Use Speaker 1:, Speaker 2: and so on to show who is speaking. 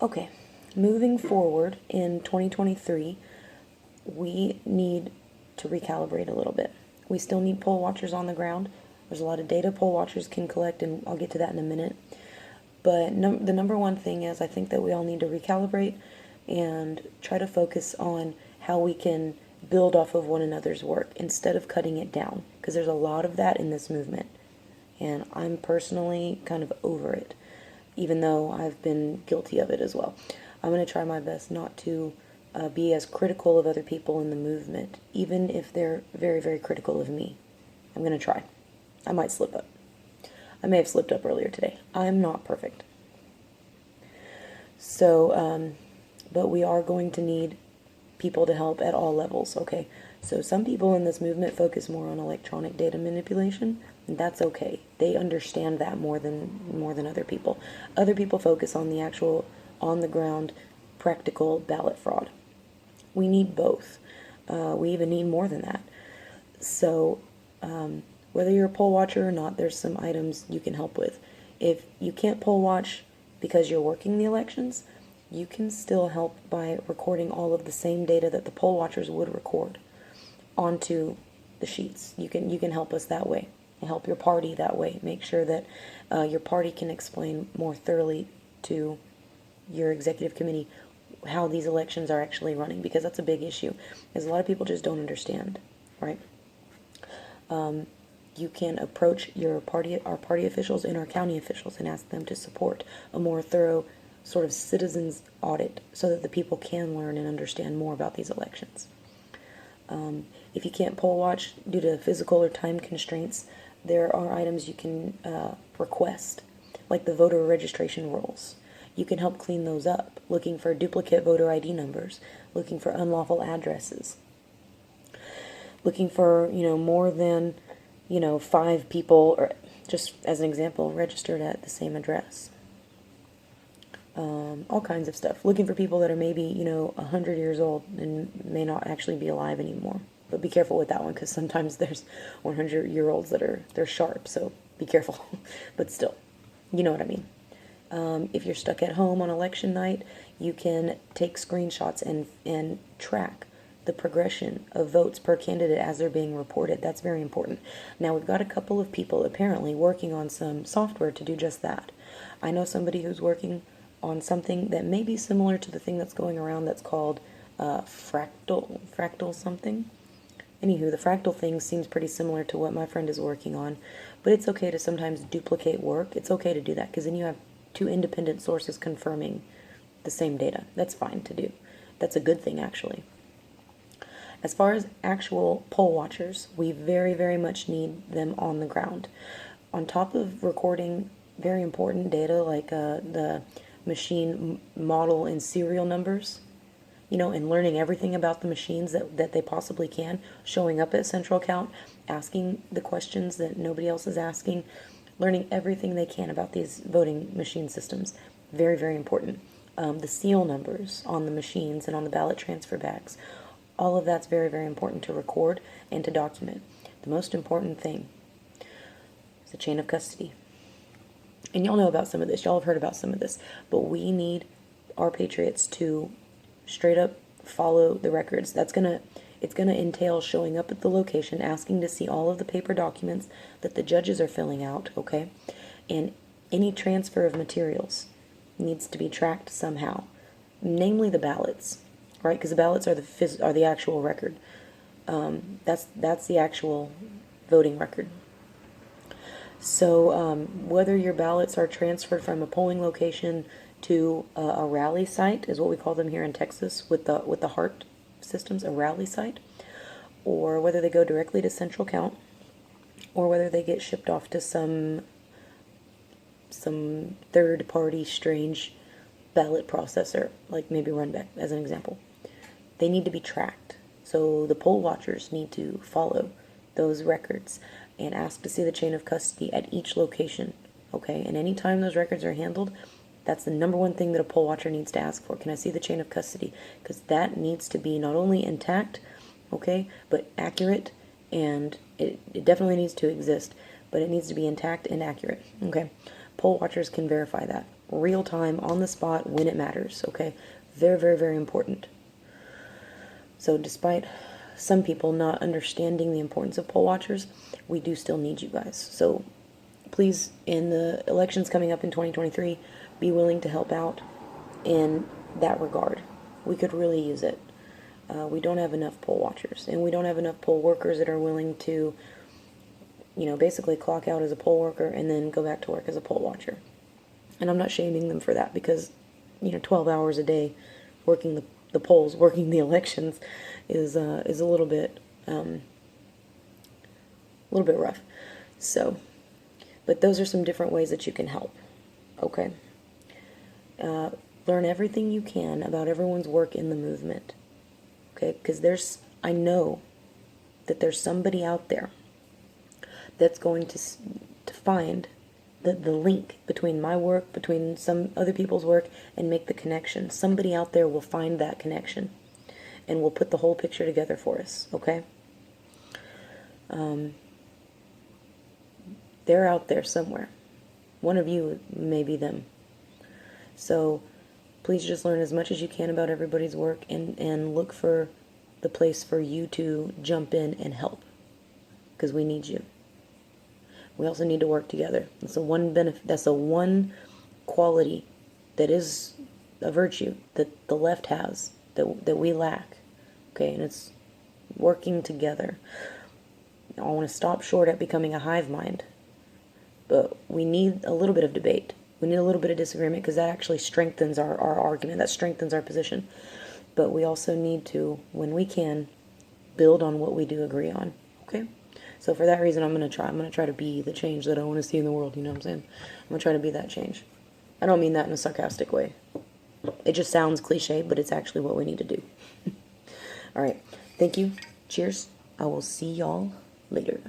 Speaker 1: Okay, moving forward in 2023, we need to recalibrate a little bit. We still need poll watchers on the ground. There's a lot of data poll watchers can collect, and I'll get to that in a minute. But the number one thing is I think that we all need to recalibrate and try to focus on how we can build off of one another's work instead of cutting it down, because there's a lot of that in this movement. And I'm personally kind of over it, even though I've been guilty of it as well. I'm going to try my best not to be as critical of other people in the movement, even if they're very, very critical of me. I'm going to try. I might slip up. I may have slipped up earlier today. I'm not perfect. So, but we are going to need people to help at all levels, okay? So some people in this movement focus more on electronic data manipulation, and that's okay. They understand that more than other people. Other people focus on the actual, on-the-ground, practical ballot fraud. We need both. We even need more than that. So, whether you're a poll watcher or not, there's some items you can help with. If you can't poll watch because you're working the elections, you can still help by recording all of the same data that the poll watchers would record onto the sheets. You can help us that way, and help your party that way. Make sure that your party can explain more thoroughly to your executive committee how these elections are actually running, because that's a big issue, because a lot of people just don't understand, right? You can approach our party officials and our county officials and ask them to support a more thorough sort of citizens audit so that the people can learn and understand more about these elections. If you can't poll watch due to physical or time constraints, there are items you can request, like the voter registration rolls. You can help clean those up, looking for duplicate voter ID numbers, looking for unlawful addresses, looking for, more than 5 people, or just as an example, registered at the same address. All kinds of stuff. Looking for people that are maybe, 100 years old and may not actually be alive anymore. But be careful with that one, because sometimes there's 100-year-olds they're sharp, so be careful. But still, you know what I mean. If you're stuck at home on election night, you can take screenshots and track the progression of votes per candidate as they're being reported. That's very important. Now, we've got a couple of people apparently working on some software to do just that. I know somebody who's working on something that may be similar to the thing that's going around that's called fractal something. Anywho, the fractal thing seems pretty similar to what my friend is working on, but it's okay to sometimes duplicate work. It's okay to do that, because then you have 2 independent sources confirming the same data. That's fine to do. That's a good thing, actually. As far as actual poll watchers, we very, very much need them on the ground. On top of recording very important data like the machine model and serial numbers, and learning everything about the machines that they possibly can, showing up at central count, asking the questions that nobody else is asking, learning everything they can about these voting machine systems. Very, very important. The seal numbers on the machines and on the ballot transfer bags. All of that's very, very important to record and to document. The most important thing is the chain of custody. And y'all know about some of this. Y'all have heard about some of this. But we need our patriots to straight up follow the records. It's gonna entail showing up at the location, asking to see all of the paper documents that the judges are filling out, okay? And any transfer of materials needs to be tracked somehow, namely the ballots, right? Because the ballots are the actual record. That's the actual voting record. So whether your ballots are transferred from a polling location to a rally site, is what we call them here in Texas with the HART systems, a rally site, or whether they go directly to central count, or whether they get shipped off to some third-party strange ballot processor, like maybe Runback as an example. They need to be tracked. So the poll watchers need to follow those records and ask to see the chain of custody at each location, okay? And anytime those records are handled, that's the number one thing that a poll watcher needs to ask for. Can I see the chain of custody? Because that needs to be not only intact, okay, but accurate, and it definitely needs to exist, but it needs to be intact and accurate, okay? Poll watchers can verify that. real time, on the spot, when it matters, okay? Very, very, very important. So despite some people not understanding the importance of poll watchers, we do still need you guys. So please, in the elections coming up in 2023, be willing to help out in that regard. We could really use it. We don't have enough poll watchers, and we don't have enough poll workers that are willing to, you know, basically clock out as a poll worker and then go back to work as a poll watcher. And I'm not shaming them for that, because, you know, 12 hours a day working the polls, working the elections is a little bit rough. So, but those are some different ways that you can help. Okay. Learn everything you can about everyone's work in the movement. Okay, because I know that there's somebody out there that's going to find the link between my work, between some other people's work, and make the connection. Somebody out there will find that connection and will put the whole picture together for us, okay? They're out there somewhere. One of you may be them. So please just learn as much as you can about everybody's work, and look for the place for you to jump in and help, because we need you. We also need to work together. That's the one benefit. That's the one quality that is a virtue that the left has that we lack. Okay, and it's working together. I want to stop short at becoming a hive mind, but we need a little bit of debate. We need a little bit of disagreement, because that actually strengthens our argument. That strengthens our position. But we also need to, when we can, build on what we do agree on. Okay? So for that reason, I'm going to try to be the change that I want to see in the world, you know what I'm saying? I'm going to try to be that change. I don't mean that in a sarcastic way. It just sounds cliche, but it's actually what we need to do. All right. Thank you. Cheers. I will see y'all later.